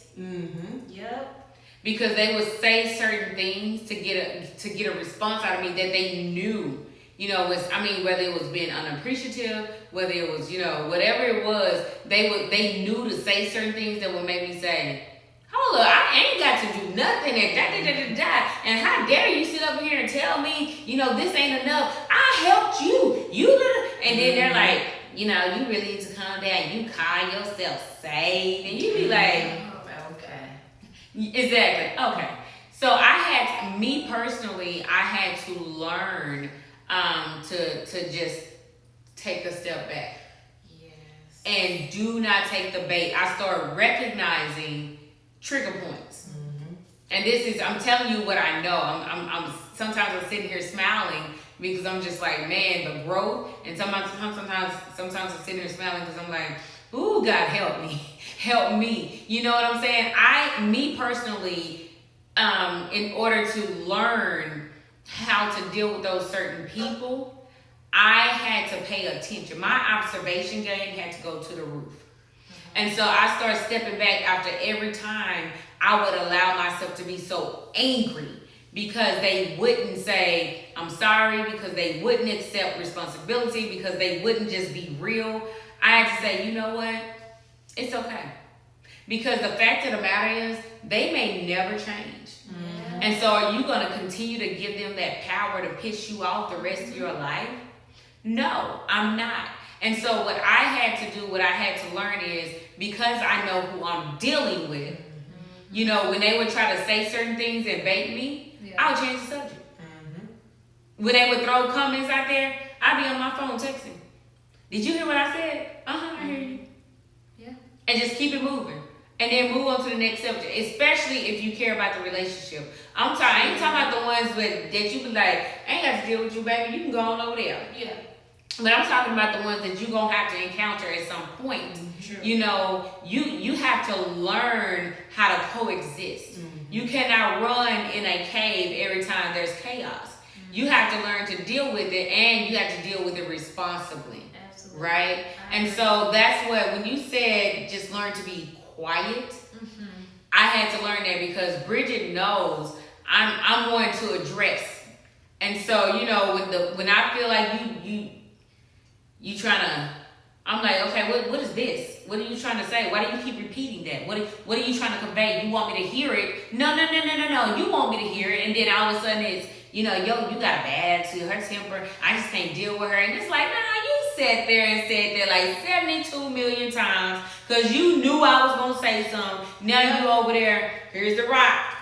Yep. Because they would say certain things to get a response out of me that they knew, you know, whether it was being unappreciative, whether it was, you know, whatever it was, they knew to say certain things that would make me say, hold up, I ain't got to do nothing and and how dare you sit up here and tell me, you know, this ain't enough. I helped you. You did, and then they're like, you know, you really need to calm down. You call yourself saved, and you be like, exactly. Okay. So me personally, I had to learn to just take a step back. Yes. And do not take the bait. I started recognizing trigger points. And this is, I'm telling you what I know. I'm sometimes I'm sitting here smiling because I'm just like, man, the growth. And sometimes I'm sitting here smiling because I'm like, ooh, God, help me. Help me. You know what I'm saying? Me personally, in order to learn how to deal with those certain people, I had to pay attention. My observation game had to go to the roof. And so I started stepping back after every time I would allow myself to be so angry because they wouldn't say, I'm sorry, because they wouldn't accept responsibility, because they wouldn't just be real. I had to say, you know what? It's okay. Because the fact of the matter is, they may never change. Mm-hmm. And so are you going to continue to give them that power to piss you off the rest of your life? No, I'm not. And so what I had to do, what I had to learn is, because I know who I'm dealing with, you know, when they would try to say certain things and bait me, I would change the subject. Mm-hmm. When they would throw comments out there, I'd be on my phone texting. Did you hear what I said? I hear you. Yeah. And just keep it moving. And then move on to the next subject, especially if you care about the relationship. I ain't talking about the ones that you be like, I ain't got to deal with you, baby. You can go on over there. Yeah. But I'm talking about the ones that you're going to have to encounter at some point. True. You know, you have to learn how to coexist. Mm-hmm. You cannot run in a cave every time there's chaos. Mm-hmm. You have to learn to deal with it, and you have to deal with it responsibly. Absolutely. Right? And so that's what, when you said just learn to be quiet, mm-hmm. I had to learn that because Bridget knows I'm going to address. And so, you know, when I feel like you trying to, I'm like, okay, what is this? What are you trying to say? Why do you keep repeating that? What are you trying to convey? You want me to hear it? No. You want me to hear it. And then all of a sudden it's, you know, yo, you got a bad attitude, her temper. I just can't deal with her. And it's like, nah, you sat there and said that like 72 million times because you knew I was going to say something. Now you over there, here's the rock.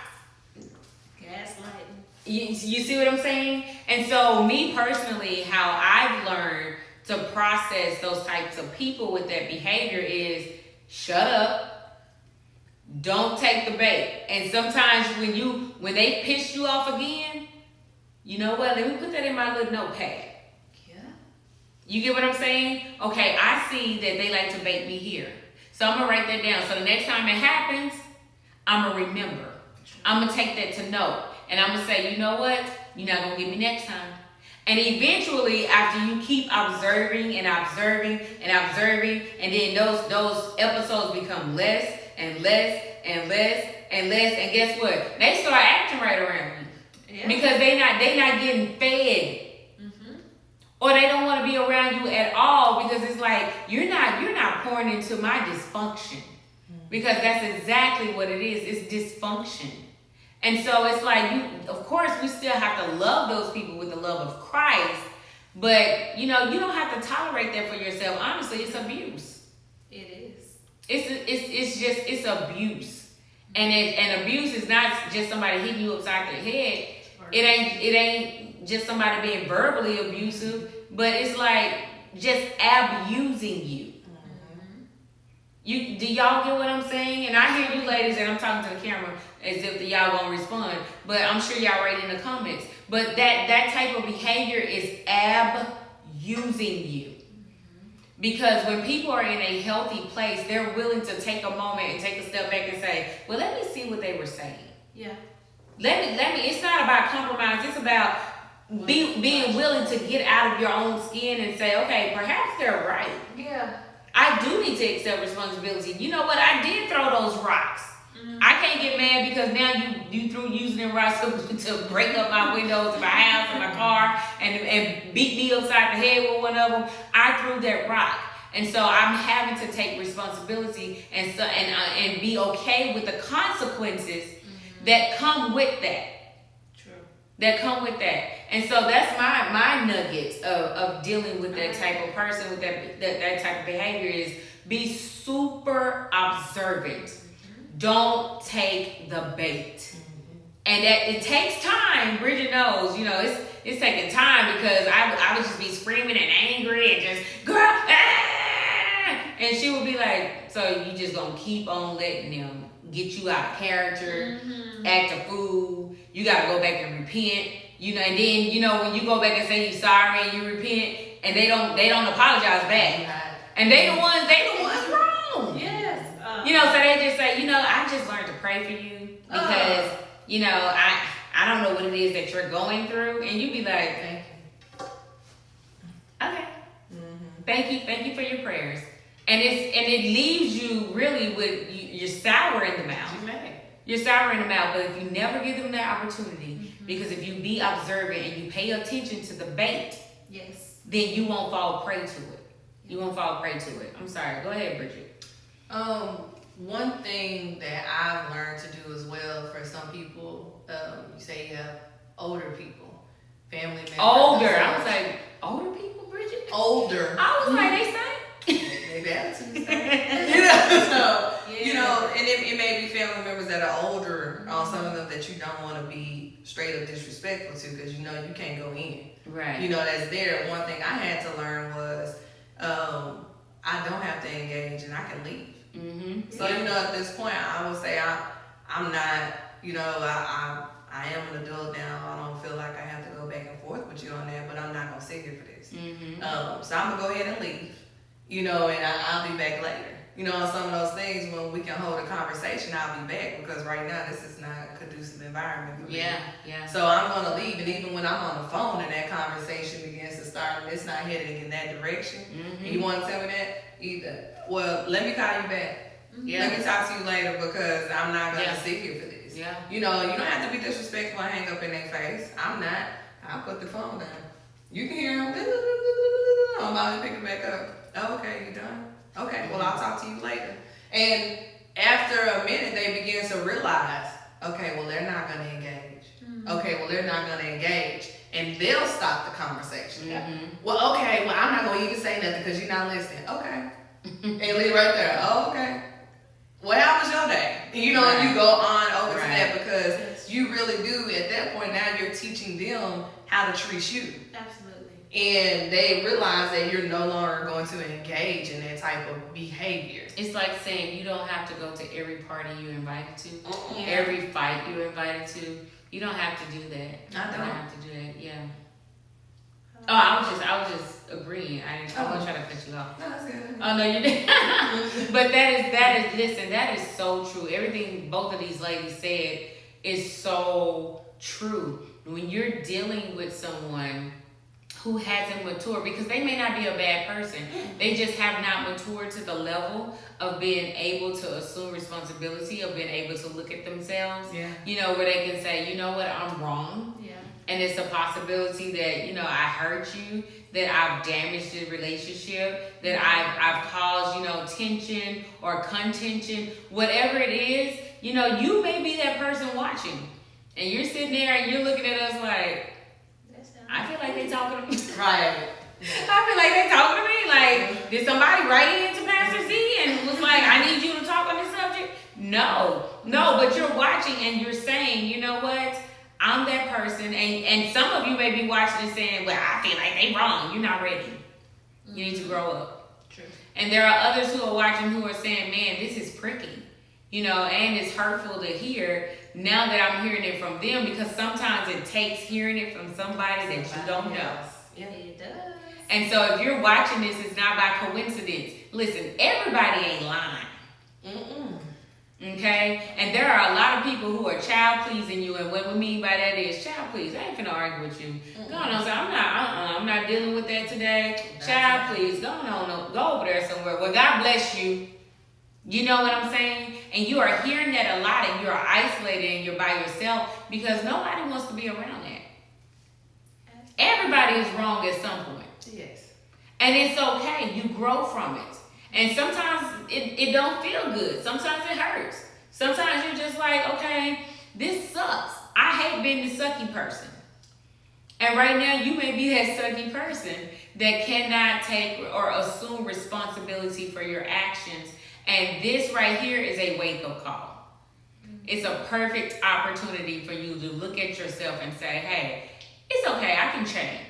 Gaslighting. You see what I'm saying? And so me personally, how I've learned to process those types of people with that behavior is shut up, don't take the bait. And sometimes when they piss you off again, you know what, let me put that in my little notepad. Yeah. You get what I'm saying? Okay, I see that they like to bait me here. So I'm gonna write that down. So the next time it happens, I'm gonna remember. I'm gonna take that to note. And I'm gonna say, you know what, you're not gonna get me next time. And eventually, after you keep observing, and then those episodes become less and less, and guess what? They start acting right around you. Yeah. Because they not getting fed. Mm-hmm. Or they don't want to be around you at all because it's like you're not pouring into my dysfunction. Mm-hmm. Because that's exactly what it is. It's dysfunction. And so it's like, of course, we still have to love those people with the love of Christ, but, you know, you don't have to tolerate that for yourself. Honestly, it's abuse. It is. It's abuse. And abuse is not just somebody hitting you upside the head. It ain't just somebody being verbally abusive, but it's like just abusing you. Do y'all get what I'm saying? And I hear you ladies, and I'm talking to the camera as if y'all gonna respond, but I'm sure y'all write in the comments. But that type of behavior is abusing you. Because when people are in a healthy place, they're willing to take a moment and take a step back and say, well, let me see what they were saying. Yeah. Let me, it's not about compromise, it's about being willing to get out of your own skin and say, okay, perhaps they're right. Yeah. I do need to accept responsibility. You know what? I did throw those rocks. Mm-hmm. I can't get mad because now you threw using them rocks to break up my windows of my house and my car and beat me upside the head with one of them. I threw that rock. And so I'm having to take responsibility and be okay with the consequences that come with that. That come with that. And so that's my nugget of dealing with that type of person, with that type of behavior is be super observant. Mm-hmm. Don't take the bait. Mm-hmm. And that it takes time. Bridget knows, you know, it's taking time because I would just be screaming and angry and just, girl, ah! And she would be like, so you just gonna keep on letting them get you out of character, act a fool. You gotta go back and repent. You know, and then, you know, when you go back and say you're sorry and you repent, and they don't apologize back. And they the ones wrong. Yes. You know, so they just say, you know, I just learned to pray for you because, you know, I don't know what it is that you're going through. And you be like, Thank you. okay. Thank you for your prayers. And it leaves you really with, you're sour in the mouth. You're sour in the mouth, but if you never give them that opportunity, because if you be observant and you pay attention to the bait, Yes. then you won't fall prey to it. You won't fall prey to it. I'm sorry. Go ahead, Bridget. One thing that I've learned to do as well for some people, you say you have older people, family members. Older. I was like, older people, Bridget? Older. I was like, they say. Maybe attitudes. You know, so, you know, and it may be family members that are older, some of them that you don't want to be straight up disrespectful to because you know you can't go in. Right. You know, that's there. One thing I had to learn was I don't have to engage and I can leave. So, you know, at this point, I would say I'm not, you know, I am an adult now. I don't feel like I have to go back and forth with you on that, but I'm not going to sit here for this. So I'm going to go ahead and leave, you know, and I'll be back later. You know, on some of those things, when we can hold a conversation, I'll be back because right now this is not a conducive environment for me. Yeah. So I'm going to leave, and even when I'm on the phone and that conversation begins to start, and it's not heading in that direction, you want to tell me that? Either, well, let me call you back. Let me talk to you later because I'm not going to sit here for this. You know, you don't have to be disrespectful and hang up in their face. I'm not. I'll put the phone down. You can hear them. I'm about to pick it back up. Oh, okay, you done? Okay, well, I'll talk to you later. And after a minute, they begin to realize, okay, well, they're not going to engage. Okay, well, they're not going to engage. And they'll stop the conversation. Well, okay, well, I'm not going to even say nothing because you're not listening. Okay. And leave right there. Oh, okay. Well, how was your day? And you know, and you go on over to that because you really do, at that point, now you're teaching them how to treat you. Absolutely. And they realize that you're no longer going to engage in that type of behavior. It's like saying you don't have to go to every party you're invited to, every fight you're invited to. You don't have to do that. I don't have to do that. Yeah. Oh, I was just agreeing. I wasn't trying to cut you off. No, that's good. Oh no, you didn't. But that is so true. Everything both of these ladies said is so true. When you're dealing with someone who hasn't matured, because they may not be a bad person, they just have not matured to the level of being able to assume responsibility, of being able to look at themselves, you know, where they can say, you know what, I'm wrong. And it's a possibility that, you know, I hurt you, that I've damaged the relationship, that I've caused, you know, tension or contention, whatever it is, you know, you may be that person watching. And you're sitting there and you're looking at us like, I feel like they talking to me. Right. I feel like they talking to me. Like, did somebody write into Pastor Z and was like, I need you to talk on this subject? No, but you're watching and you're saying, you know what? I'm that person. And some of you may be watching and saying, well, I feel like they wrong. You're not ready. You need to grow up. True. And there are others who are watching who are saying, man, this is pricky. You know, and it's hurtful to hear now that I'm hearing it from them, because sometimes it takes hearing it from somebody that you don't know. Yeah, it does. And so if you're watching this, it's not by coincidence. Listen, everybody ain't lying. Okay? And there are a lot of people who are child pleasing you, and what we mean by that is child please. I ain't finna argue with you. Go on, so I'm not dealing with that today. Child please, go over there somewhere. Well, God bless you. You know what I'm saying? And you are hearing that a lot, and you're isolated and you're by yourself because nobody wants to be around that. Everybody is wrong at some point. Yes. And it's okay. You grow from it. And sometimes it don't feel good. Sometimes it hurts. Sometimes you're just like, okay, this sucks. I hate being the sucky person. And right now you may be that sucky person that cannot take or assume responsibility for your actions. And this right here is a wake-up call. It's a perfect opportunity for you to look at yourself and say, hey, it's okay, I can change.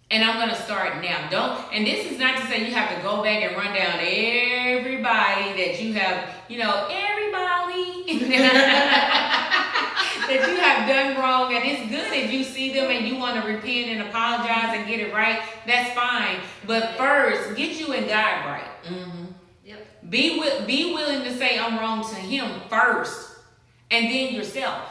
And I'm gonna start now. And this is not to say you have to go back and run down everybody that you have, you know, everybody. that you have done wrong, and it's good if you see them and you want to repent and apologize and get it right. That's fine. But first, get you and God right. Mm-hmm. Yep. Be willing to say I'm wrong to him first, and then yourself,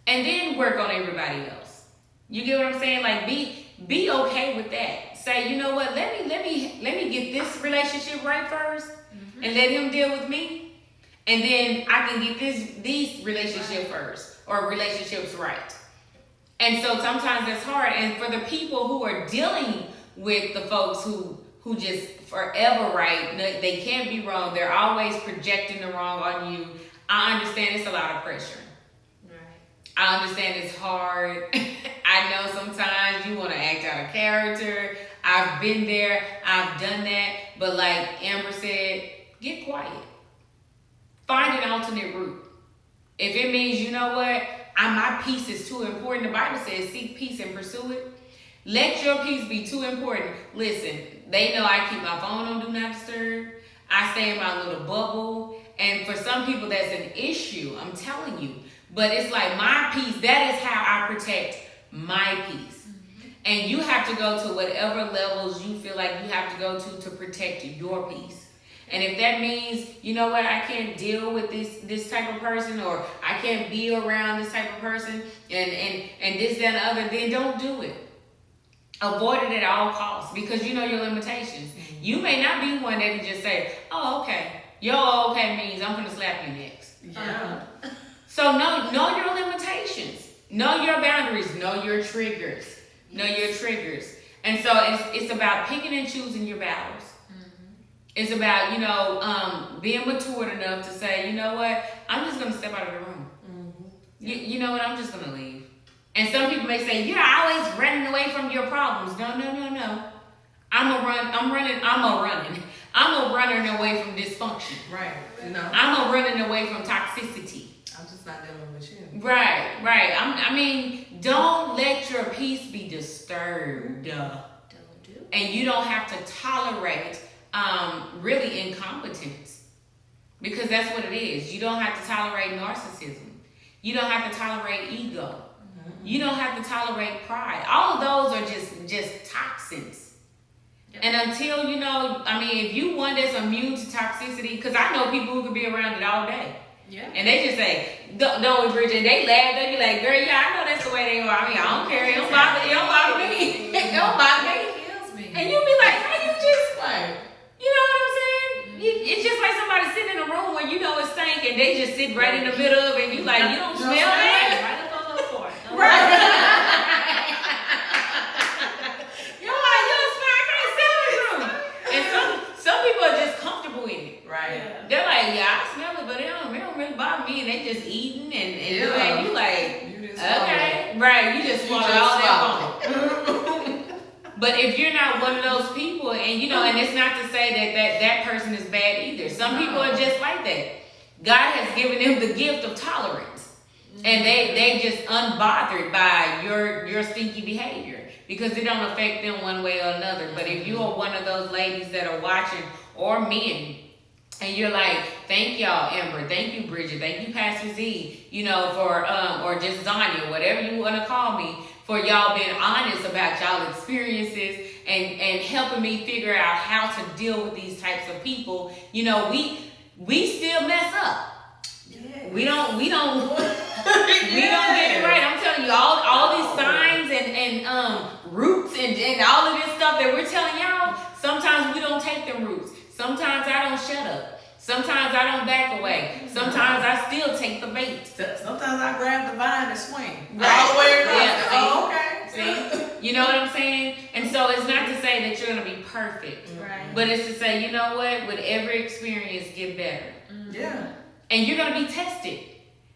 and then work on everybody else. You get what I'm saying? Like be okay with that. Say, you know what? Let me get this relationship right first, and let him deal with me. And then I can get these relationships first, or relationships right. And so sometimes that's hard. And for the people who are dealing with the folks who just forever right, they can't be wrong. They're always projecting the wrong on you. I understand it's a lot of pressure. Right. I understand it's hard. I know sometimes you want to act out of character. I've been there. I've done that. But like Amber said, get quiet. Find an alternate route. If it means, you know what, my peace is too important. The Bible says seek peace and pursue it. Let your peace be too important. Listen, they know I keep my phone on Do Not Disturb. I stay in my little bubble. And for some people, that's an issue. I'm telling you. But it's like my peace. That is how I protect my peace. And you have to go to whatever levels you feel like you have to go to protect your peace. And if that means, you know what, I can't deal with this type of person, or I can't be around this type of person, and this, that, and the other, then don't do it. Avoid it at all costs, because you know your limitations. You may not be one that can just say, oh, okay. Your okay means I'm going to slap you next. Yeah. So know your limitations. Know your boundaries. Know your triggers. Know your triggers. And so it's about picking and choosing your battles. It's about, being matured enough to say, you know what, I'm just going to step out of the room. You know what, I'm just going to leave. And some people may say, you're always running away from your problems. No. I'm a running away from dysfunction. Right. I'm a running away from toxicity. I'm just not dealing with you. Right. Don't let your peace be disturbed. Don't do. And you don't have to tolerate really incompetence, because that's what it is. You don't have to tolerate narcissism. You don't have to tolerate ego. You don't have to tolerate pride. All of those are just toxins. Yep. And until if you one that's immune to toxicity, because I know people who could be around it all day. Yeah. And they just say, don't Bridget, and they laugh, they be like, girl, yeah, I know that's the way they are. I don't care. It don't bother me. It don't bother me. It kills me. And you be like, how you just Right. You know what I'm saying? It's just like somebody sitting in a room where you know it's stank, and they just sit right in the middle of it, and you like, you don't smell that? Right up on the floor. Right. You're like, you don't smell, I can't smell this room. And some people are just comfortable in it. Right. Yeah. They're like, yeah, I smell it, but it don't really bother me, and they just eating and you like, okay. Right, you just swallow all that bone. But if you're not one of those people, and and it's not to say that person is bad either. Some people are just like that. God has given them the gift of tolerance, and they just unbothered by your stinky behavior, because it don't affect them one way or another. But if you are one of those ladies that are watching, or men, and you're like, thank y'all, Amber, thank you, Bridget, thank you, Pastor Z, for or just Zanya, whatever you want to call me, for y'all being honest about y'all experiences and helping me figure out how to deal with these types of people. We still mess up. Yeah. We don't get it right. I'm telling you, all these signs and roots and all of this stuff that we're telling y'all, sometimes we don't take them roots. Sometimes I don't shut up. Sometimes I don't back away. Sometimes I still take the bait. Sometimes I grab the vine and swing. Right. All the way across. Yeah, Oh, okay. See? You know what I'm saying? And so it's not to say that you're going to be perfect. Right. But it's to say, you know what? With every experience, get better. Yeah. And you're going to be tested.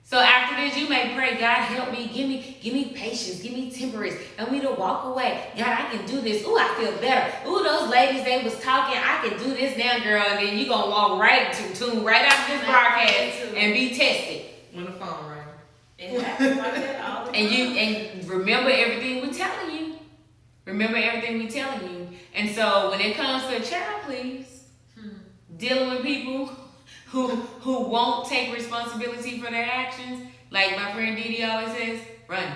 So after this, you may pray, God, help me. Give me patience. Give me temperance. Help me to walk away. God, I can do this. Ooh, I feel better. Ooh, those ladies, they was talking. I can do this now, girl. And then you're going to walk right to tune right out this broadcast and be tested. When the phone rang. It happens like that all the time. And remember everything we're telling you. Remember everything we're telling you. And so when it comes to child please, dealing with people who won't take responsibility for their actions, like my friend Didi always says, run.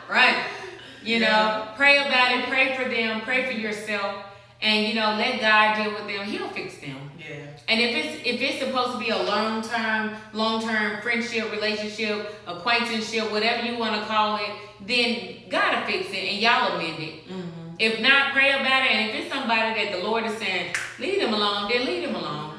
Run. You know, pray about it, pray for them, pray for yourself, and let God deal with them. He'll fix them. Yeah. And if it's supposed to be a long-term friendship, relationship, acquaintanceship, whatever you want to call it, then God will fix it and y'all amend it. Mm-hmm. If not, pray about it. And if it's somebody that the Lord is saying, leave them alone, then leave them alone.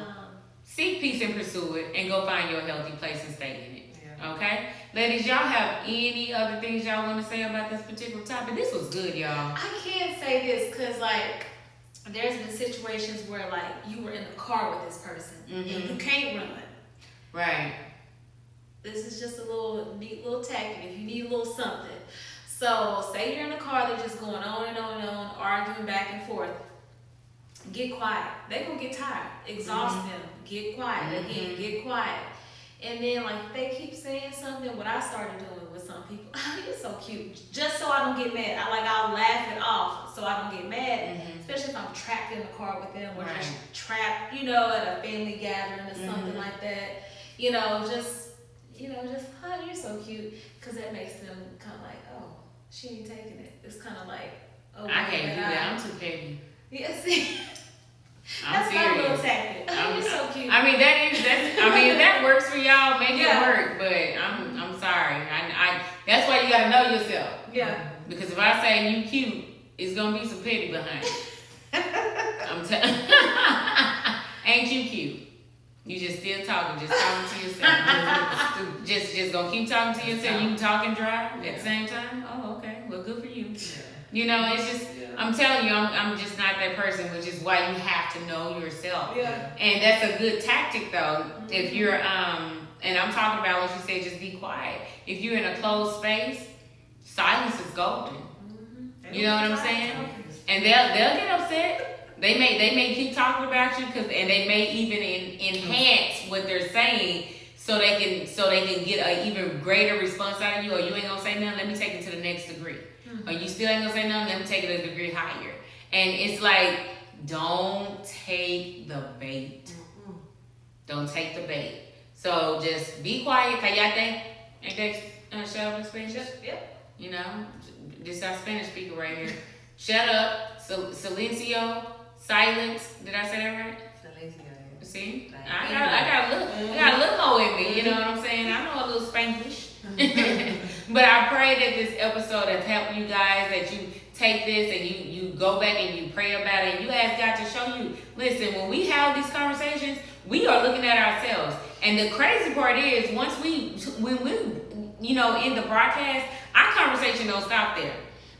Seek peace and pursue it, and go find your healthy place and stay in it. Yeah. Okay? Ladies, y'all have any other things y'all want to say about this particular topic? This was good, y'all. I can't say this because, like, there's been situations where, like, you were in a car with this person and you can't run. Right. This is just a neat little tactic if you need a little something. So, say you're in a car, they're just going on and on and on, arguing back and forth. Get quiet. They're going to get tired. Exhaust them. Get quiet. Again, get quiet. And then, like, they keep saying something. What I started doing with some people, you're so cute. Just so I don't get mad. I'll laugh it off so I don't get mad. Especially if I'm trapped in the car with them or just trapped, at a family gathering or something like that. Honey, you're so cute. Because that makes them kind of like, oh, she ain't taking it. It's kind of like, oh, I can't do that. I'm too petty. Yeah, see? I'm that's serious. my little tactic. You're so cute. I mean, that works for y'all. Make it work. But I'm sorry. I that's why you gotta know yourself. Yeah. Because if I say you cute, it's gonna be some petty behind it. I'm telling. Ain't you cute? You just still talking to yourself. just gonna keep talking to yourself. You talking dry at the same time. Oh, okay. Well, good for you. Yeah. It's just. I'm telling you, I'm just not that person, which is why you have to know yourself. Yeah. And that's a good tactic, though. If you're, and I'm talking about what you said, just be quiet. If you're in a closed space, silence is golden. You know what I'm saying? And they'll get upset. They may keep talking about you and they may even enhance what they're saying so they can get an even greater response out of you. Or you ain't gonna say nothing. Let me take it to the next degree. Or you still ain't gonna say nothing, let me take it a degree higher. And it's like, don't take the bait. Don't take the bait. So just be quiet. Callate. Ain't that shut up in Spanish? Yep. This is our Spanish speaker right here. Shut up. Silencio. Silence. Did I say that right? Silencio. See? I got a little more in me, you know what I'm saying? I know a little Spanglish. But I pray that this episode has helped you guys, that you take this and you go back and you pray about it and you ask God to show you. Listen, when we have these conversations, we are looking at ourselves. And the crazy part is, when we in the broadcast, our conversation don't stop there.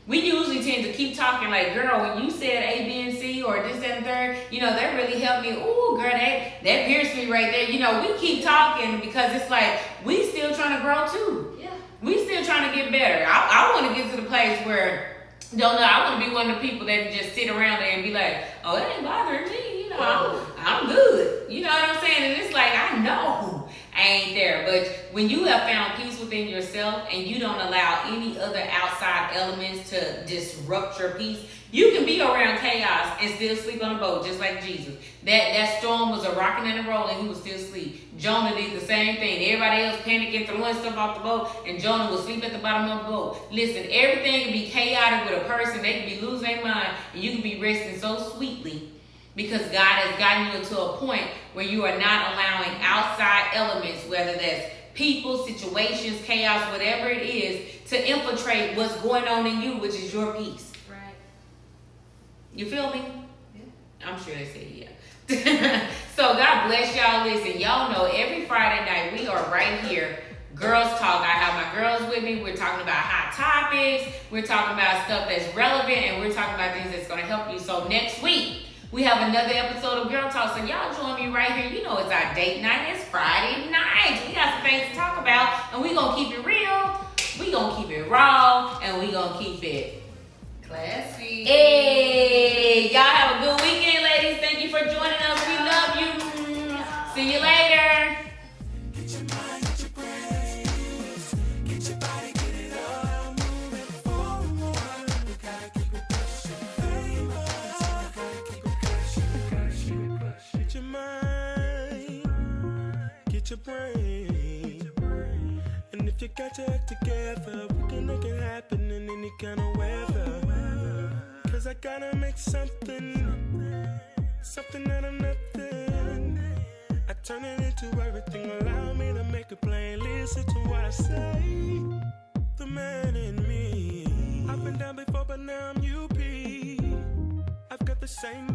We usually tend to keep talking like, girl, when you said A, B, and C or this, that, and third, that really helped me. Ooh, girl, that pierced me right there. We keep talking because it's like, we still trying to grow too. Yeah. We still trying to get better. I want to get to the place where, I want to be one of the people that just sit around there and be like, oh, it ain't bothering me. I'm good. You know what I'm saying? And it's like, I know I ain't there. But when you have found peace within yourself and you don't allow any other outside elements to disrupt your peace, you can be around chaos and still sleep on a boat, just like Jesus. That storm was a rocking and a rolling, he was still asleep. Jonah did the same thing. Everybody else panicking, throwing stuff off the boat, and Jonah was sleep at the bottom of the boat. Listen, everything can be chaotic with a person. They can be losing their mind, and you can be resting so sweetly because God has gotten you to a point where you are not allowing outside elements, whether that's people, situations, chaos, whatever it is, to infiltrate what's going on in you, which is your peace. Right. You feel me? Yeah. I'm sure they said yeah. So God bless y'all. Listen, y'all know every Friday night we are right here. Girls Talk. I have my girls with me. We're talking about hot topics. We're talking about stuff that's relevant, and we're talking about things that's going to help you. So next week, we have another episode of Girl Talk. So y'all join me right here. It's our date night. It's Friday night. We got some things to talk about, and we're going to keep it real. We're going to keep it raw, and we're going to keep it classy. Hey, y'all have a good weekend, ladies. Thank you for joining us. We love you. See you later. Get your mind, get your brains, get your body, get it all moving forward. Gotta keep it pushing, famous. Gotta keep it pushing, your brain. And if you got your act together, we can make it happen in any kind of weather. Cause I gotta make something out of nothing. I turn it into everything, allow me to make it plain. Listen to what I say, the man in me. I've been down before, but now I'm UP. I've got the same